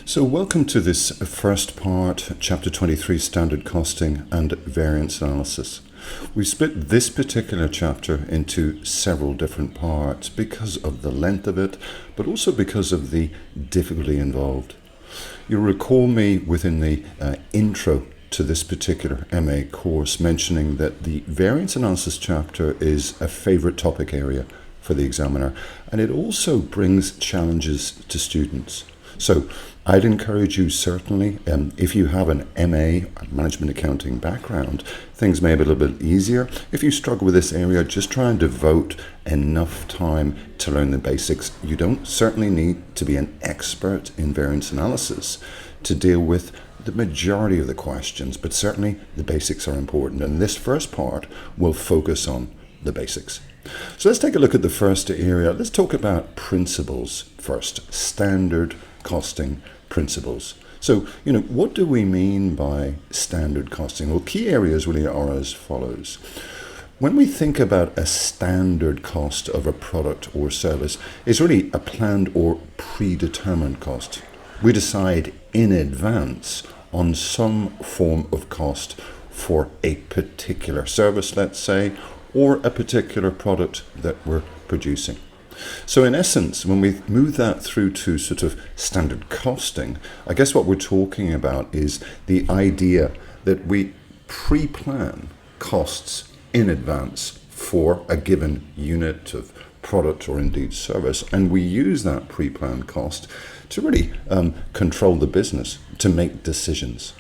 So welcome to this first part, Chapter 23, Standard Costing and Variance Analysis. We've split this particular chapter into several different parts because of the length of it, but also because of the difficulty involved. You'll recall me within the intro to this particular MA course mentioning that the variance analysis chapter is a favorite topic area for the examiner, and it also brings challenges to students. So I'd encourage you certainly, if you have an MA, management accounting background, things may be a little bit easier. If you struggle with this area, just try and devote enough time to learn the basics. You don't certainly need to be an expert in variance analysis to deal with the majority of the questions, but certainly the basics are important. And this first part will focus on the basics. So let's take a look at the first area. Let's talk about principles first, standard costing principles. So, what do we mean by standard costing? Well, key areas really are as follows. When we think about a standard cost of a product or service, it's really a planned or predetermined cost. We decide in advance on some form of cost for a particular service, let's say, or a particular product that we're producing. So in essence, when we move that through to sort of standard costing, I guess what we're talking about is the idea that we pre-plan costs in advance for a given unit of product or indeed service, and we use that pre-planned cost to really control the business, to make decisions.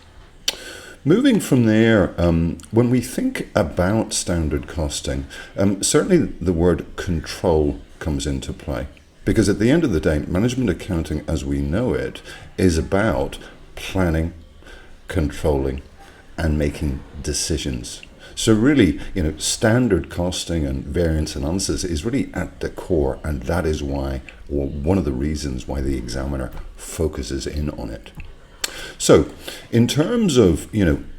Moving from there, when we think about standard costing, certainly the word control comes into play. Because at the end of the day, management accounting as we know it is about planning, controlling, and making decisions. So really, standard costing and variance analysis is really at the core, and that is why, or one of the reasons why the examiner focuses in on it. So, in terms of,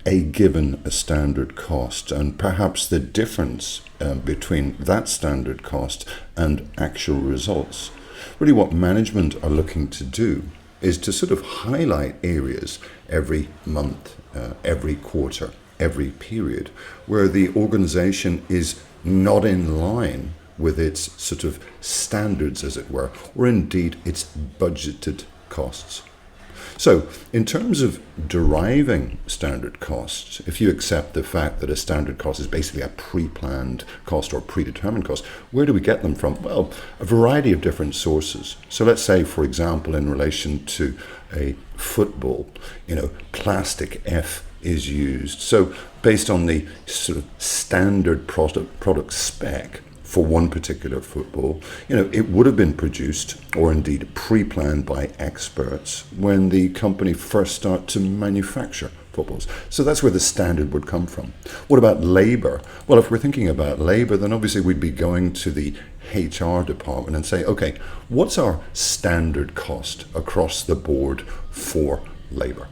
a given standard cost and perhaps the difference between that standard cost and actual results, really what management are looking to do is to sort of highlight areas every month, every quarter, every period, where the organization is not in line with its sort of standards, as it were, or indeed its budgeted costs. So, in terms of deriving standard costs, if you accept the fact that a standard cost is basically a pre-planned cost or predetermined cost, where do we get them from? Well, a variety of different sources. So let's say, for example, in relation to a football, plastic F is used. So based on the sort of standard product spec, for one particular football, it would have been produced or indeed pre-planned by experts when the company first started to manufacture footballs. So that's where the standard would come from. What about labor? Well, if we're thinking about labor, then obviously we'd be going to the HR department and say, okay, what's our standard cost across the board for labor?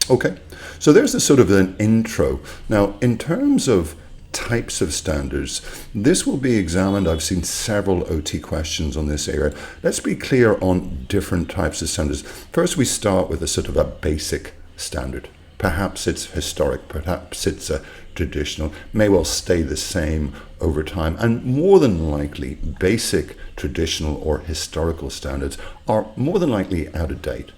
Okay, so there's a sort of an intro. Now, in terms of types of standards, this will be examined. I've seen several OT questions on this area. Let's be clear on different types of standards. First, we start with a sort of a basic standard. Perhaps it's historic, perhaps it's a traditional, may well stay the same over time, and more than likely basic, traditional or historical standards are more than likely out of date.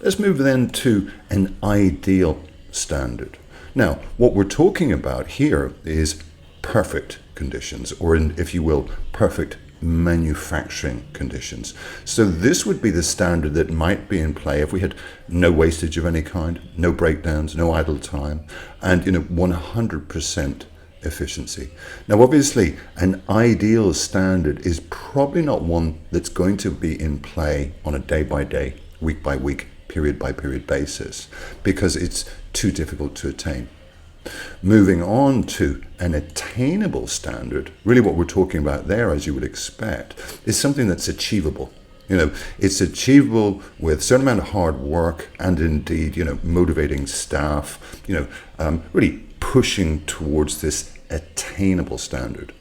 Let's move then to an ideal standard. Now, what we're talking about here is perfect conditions, or if you will, perfect manufacturing conditions. So this would be the standard that might be in play if we had no wastage of any kind, no breakdowns, no idle time, and 100% efficiency. Now, obviously, an ideal standard is probably not one that's going to be in play on a day-by-day, week-by-week, period-by-period basis, because it's too difficult to attain. Moving on to an attainable standard, really what we're talking about there, as you would expect, is something that's achievable. It's achievable with a certain amount of hard work and indeed, motivating staff, really pushing towards this attainable standard.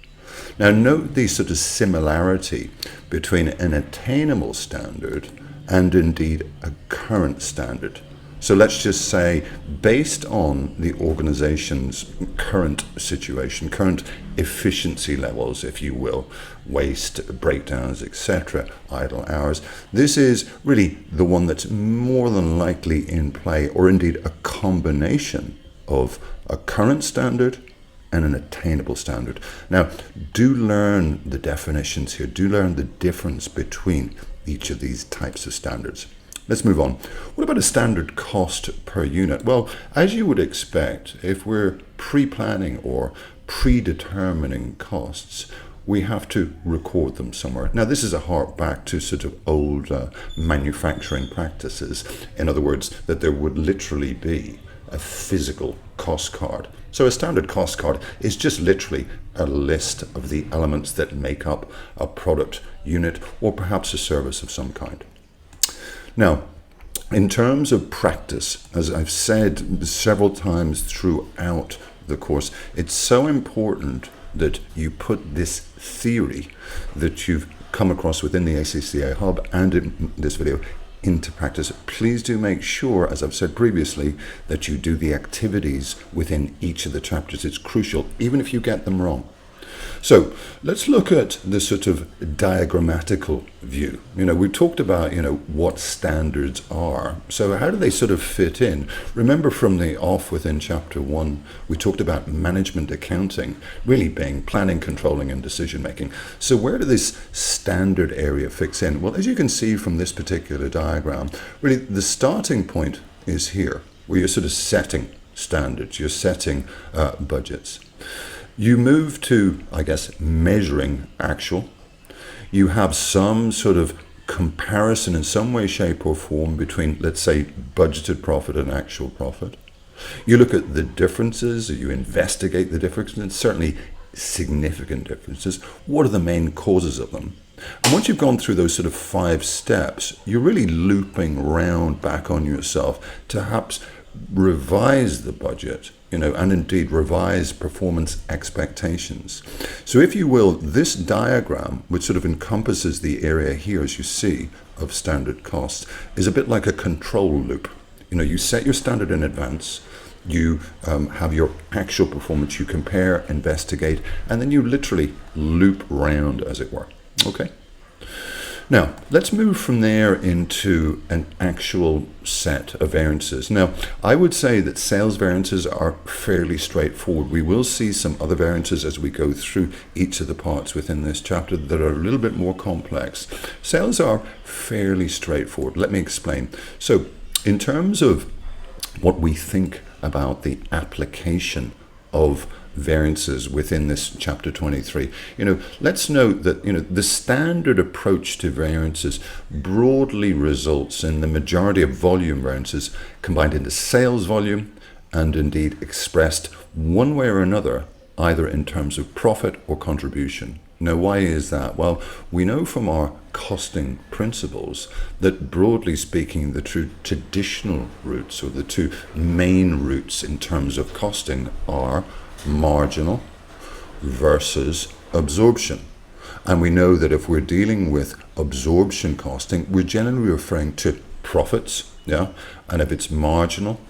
Now, note the sort of similarity between an attainable standard and indeed a current standard. So let's just say, based on the organization's current situation, current efficiency levels, if you will, waste, breakdowns, etc., idle hours, this is really the one that's more than likely in play, or indeed a combination of a current standard and an attainable standard. Now, do learn the definitions here. Do learn the difference between each of these types of standards. Let's move on. What about a standard cost per unit? Well, as you would expect, if we're pre-planning or predetermining costs, we have to record them somewhere. Now, this is a hark back to sort of old manufacturing practices. In other words, that there would literally be a physical cost card. So a standard cost card is just literally a list of the elements that make up a product unit or perhaps a service of some kind. Now, in terms of practice, as I've said several times throughout the course, it's so important that you put this theory that you've come across within the ACCA Hub and in this video into practice. Please do make sure, as I've said previously, that you do the activities within each of the chapters. It's crucial, even if you get them wrong. So let's look at the sort of diagrammatical view. We talked about, what standards are. So how do they sort of fit in? Remember from the off within chapter 1, we talked about management accounting really being planning, controlling, and decision making. So where does this standard area fix in? Well, as you can see from this particular diagram, really the starting point is here, where you're sort of setting standards, you're setting budgets. You move to, I guess, measuring actual. You have some sort of comparison in some way, shape, or form between, let's say, budgeted profit and actual profit. You look at the differences, you investigate the differences, and certainly significant differences. What are the main causes of them? And once you've gone through those sort of 5 steps, you're really looping round back on yourself to perhaps revise the budget, and indeed revise performance expectations. So if you will, this diagram, which sort of encompasses the area here, as you see, of standard costs, is a bit like a control loop. You set your standard in advance, you have your actual performance, you compare, investigate, and then you literally loop round, as it were. Okay? Now, let's move from there into an actual set of variances. Now, I would say that sales variances are fairly straightforward. We will see some other variances as we go through each of the parts within this chapter that are a little bit more complex. Sales are fairly straightforward. Let me explain. So, in terms of what we think about the application of variances within this chapter 23, let's note that the standard approach to variances broadly results in the majority of volume variances combined into sales volume and indeed expressed one way or another, either in terms of profit or contribution. Now, why is that? Well, we know from our costing principles that, broadly speaking, the two traditional routes, or the two main routes in terms of costing, are marginal versus absorption. And we know that if we're dealing with absorption costing, we're generally referring to profits, and if it's marginal,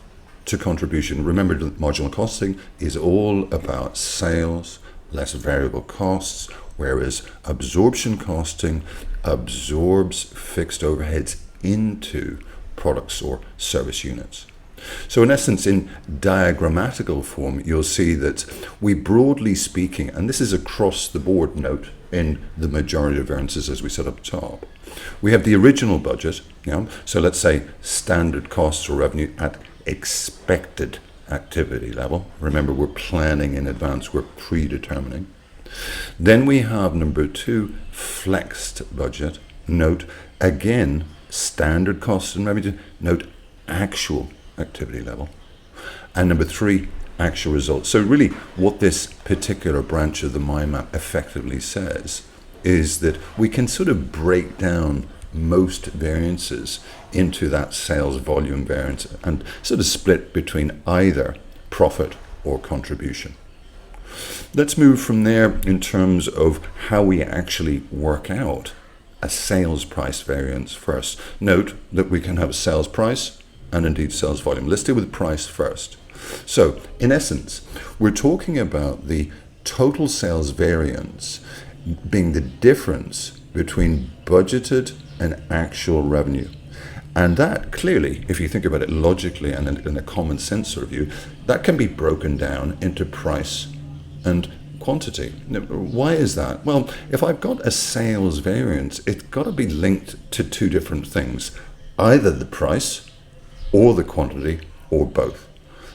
to contribution. Remember that marginal costing is all about sales less variable costs, whereas absorption costing absorbs fixed overheads into products or service units. So in essence, in diagrammatical form, you'll see that we, broadly speaking, and this is across the board note in the majority of variances as we set up top, we have the original budget, so let's say standard costs or revenue at expected activity level. Remember, we're planning in advance, we're predetermining. Then we have number 2, flexed budget. Note, again, standard costs and revenue. Note, actual activity level. And number 3, actual results. So really what this particular branch of the mind map effectively says is that we can sort of break down most variances into that sales volume variance and sort of split between either profit or contribution. Let's move from there in terms of how we actually work out a sales price variance first. Note that we can have sales price and indeed sales volume. Let's deal with price first. So in essence, we're talking about the total sales variance being the difference between budgeted and actual revenue. And that clearly, if you think about it logically and in a common sense sort of view, that can be broken down into price and quantity. Now, why is that? Well, if I've got a sales variance, it's got to be linked to two different things, either the price or the quantity or both.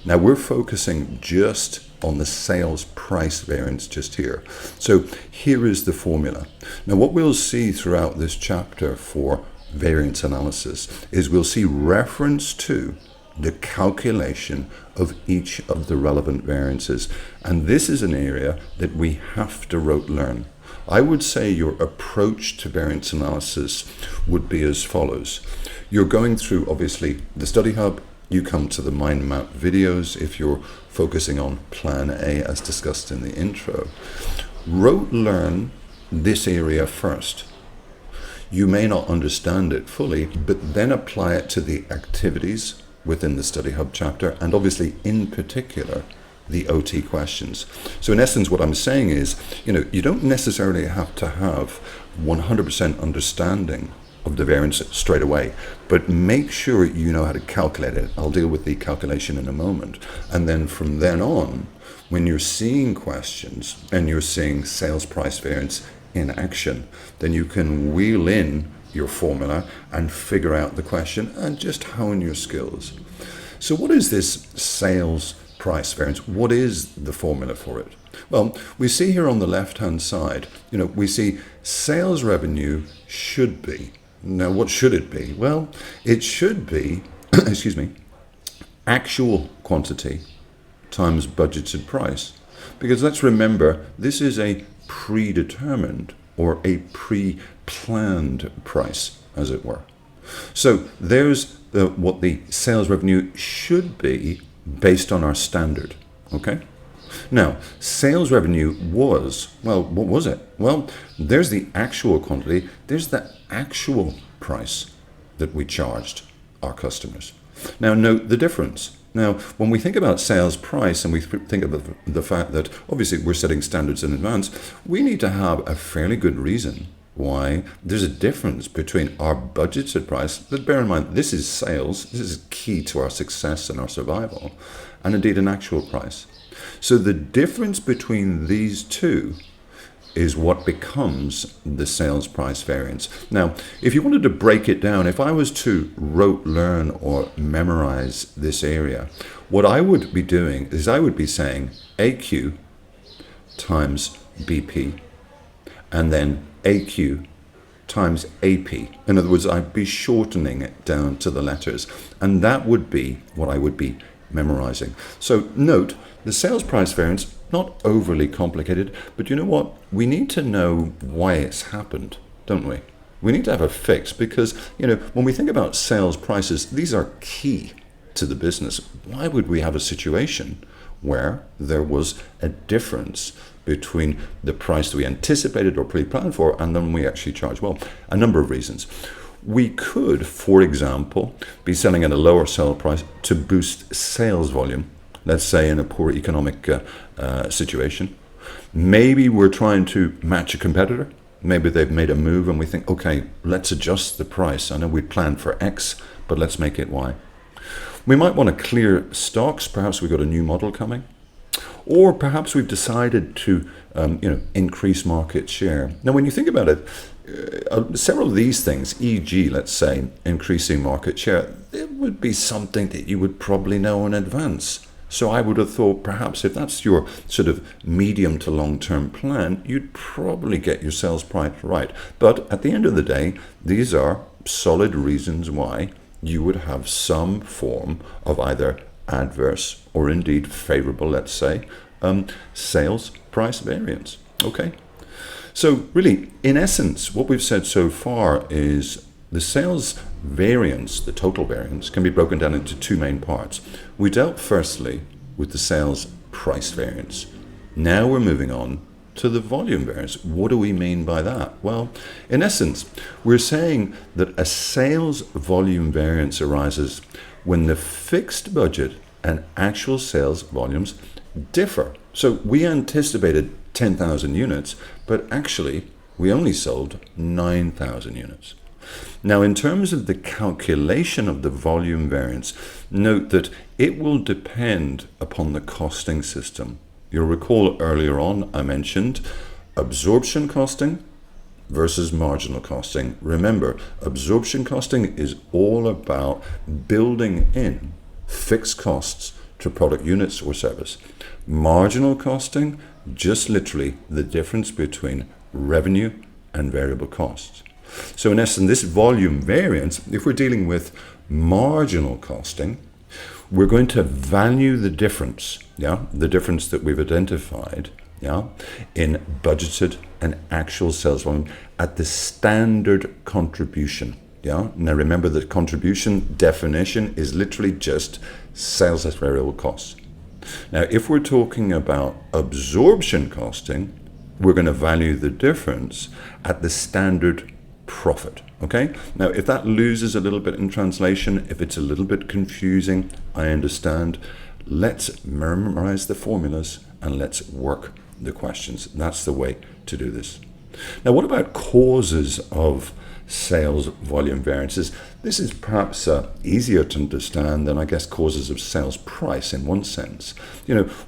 Now we're focusing just on the sales price variance just here. So here is the formula. Now what we'll see throughout this chapter for variance analysis is we'll see reference to the calculation of each of the relevant variances. And this is an area that we have to rote learn. I would say your approach to variance analysis would be as follows. You're going through, obviously, the study hub. You come to the mind map videos if you're focusing on plan A as discussed in the intro. Rote learn this area first. You may not understand it fully, but then apply it to the activities within the study hub chapter, and obviously in particular the OT questions. So in essence what I'm saying is, you don't necessarily have to have 100% understanding of the variance straight away, but make sure you know how to calculate it. I'll deal with the calculation in a moment. And then from then on, when you're seeing questions and you're seeing sales price variance in action, then you can wheel in your formula and figure out the question and just hone your skills. So what is this sales price variance? What is the formula for it? Well, we see here on the left hand side, we see sales revenue should be. Now, what should it be? Well, it should be, actual quantity times budgeted price. Because let's remember, this is a predetermined or a pre-planned price, as it were. So there's what the sales revenue should be based on our standard, okay? Now, sales revenue was, well, what was it? Well, there's the actual quantity, there's the actual price that we charged our customers. Now, note the difference. Now, when we think about sales price and we think of the fact that obviously we're setting standards in advance, we need to have a fairly good reason why there's a difference between our budgeted price, but bear in mind, this is sales, this is key to our success and our survival, and indeed an actual price. So the difference between these two is what becomes the sales price variance. Now, if you wanted to break it down, if I was to rote learn or memorize this area, what I would be doing is I would be saying AQ times BP and then AQ times AP. In other words, I'd be shortening it down to the letters, and that would be what I would be memorizing. So note, the sales price variance, not overly complicated, but you know what? We need to know why it's happened, don't we? We need to have a fix because, when we think about sales prices, these are key to the business. Why would we have a situation where there was a difference between the price that we anticipated or pre-planned for and then we actually charge? Well, a number of reasons. We could, for example, be selling at a lower sale price to boost sales volume, let's say in a poor economic situation. Maybe we're trying to match a competitor. Maybe they've made a move and we think, okay, let's adjust the price. I know we planned for X, but let's make it Y. We might want to clear stocks. Perhaps we've got a new model coming. Or perhaps we've decided to increase market share. Now, when you think about it, several of these things, e.g., let's say, increasing market share, it would be something that you would probably know in advance. So I would have thought perhaps if that's your sort of medium to long-term plan, you'd probably get your sales price right. But at the end of the day, these are solid reasons why you would have some form of either adverse or indeed favorable, let's say, sales price variance. Okay? So really, in essence, what we've said so far is the sales variance, the total variance, can be broken down into two main parts. We dealt firstly with the sales price variance. Now we're moving on to the volume variance. What do we mean by that? Well, in essence, we're saying that a sales volume variance arises when the fixed budget and actual sales volumes differ. So we anticipated 10,000 units, but actually we only sold 9,000 units. Now, in terms of the calculation of the volume variance, note that it will depend upon the costing system. You'll recall earlier on I mentioned absorption costing versus marginal costing. Remember, absorption costing is all about building in fixed costs to product units or service. Marginal costing, just literally the difference between revenue and variable costs. So in essence, this volume variance, if we're dealing with marginal costing, we're going to value the difference, the difference that we've identified, in budgeted and actual sales volume at the standard contribution. Now remember, the contribution definition is literally just sales less variable costs. Now, if we're talking about absorption costing, we're going to value the difference at the standard profit. Okay? Now, if that loses a little bit in translation, if it's a little bit confusing, I understand. Let's memorize the formulas and let's work the questions. That's the way to do this. Now, what about causes of sales volume variances? This is perhaps easier to understand than, I guess, causes of sales price in one sense.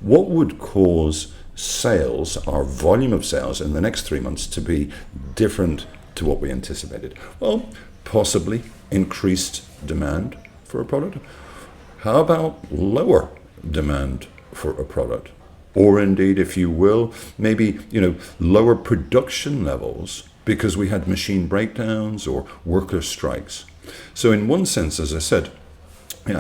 What would cause sales, our volume of sales in the next 3 months, to be different to what we anticipated? Well, possibly increased demand for a product. How about lower demand for a product? Or indeed, if you will, maybe, lower production levels because we had machine breakdowns or worker strikes. So in one sense, as I said,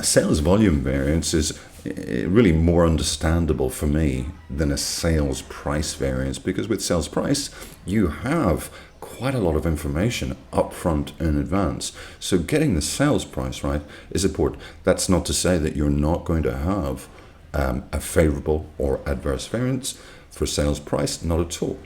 sales volume variance is really more understandable for me than a sales price variance, because with sales price, you have quite a lot of information up front in advance. So getting the sales price right is important. That's not to say that you're not going to have a favorable or adverse variance for sales price, not at all.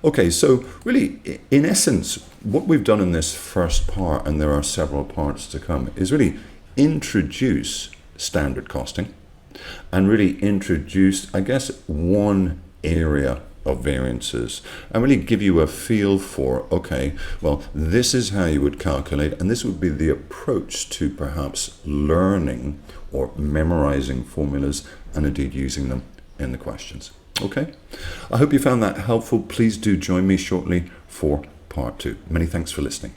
Okay, so really, in essence, what we've done in this first part, and there are several parts to come, is really introduce standard costing and really introduce, I guess, one area of variances and really give you a feel for, okay, well, this is how you would calculate, and this would be the approach to perhaps learning or memorizing formulas and indeed using them in the questions. Okay, I hope you found that helpful. Please do join me shortly for part 2. Many thanks for listening.